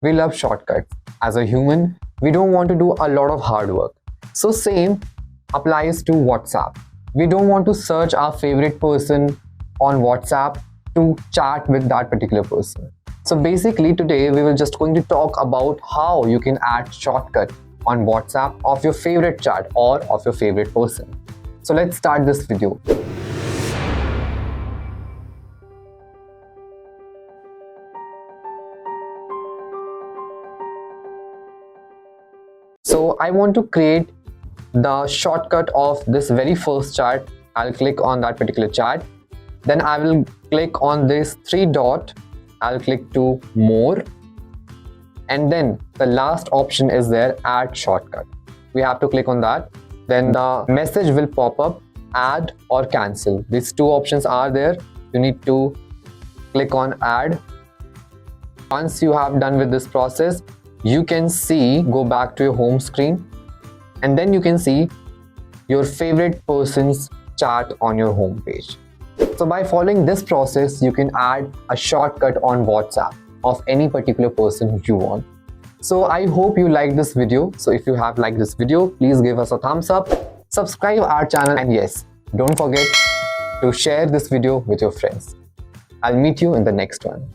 we love shortcuts. As a human, we don't want to do a lot of hard work. So same applies to WhatsApp. We don't want to search our favorite person on WhatsApp to chat with that particular person. So basically today we will just going to talk about how you can add shortcut on WhatsApp of your favorite chat or of your favorite person. So let's start this video. So I want to create the shortcut of this very first chat. I'll click on that particular chat. Then I will click on this three dot. I'll click to more. And then the last option is there, add shortcut. We have to click on that. Then the message will pop up, add or cancel. These two options are there. You need to click on add. Once you have done with this process, you can see, go back to your home screen, and then you can see your favorite person's chat on your home page. So by following this process, you can add a shortcut on WhatsApp of any particular person you want. So I hope you liked this video. So if you have liked this video, please give us a thumbs up, subscribe our channel, and yes, don't forget to share this video with your friends. I'll meet you in the next one.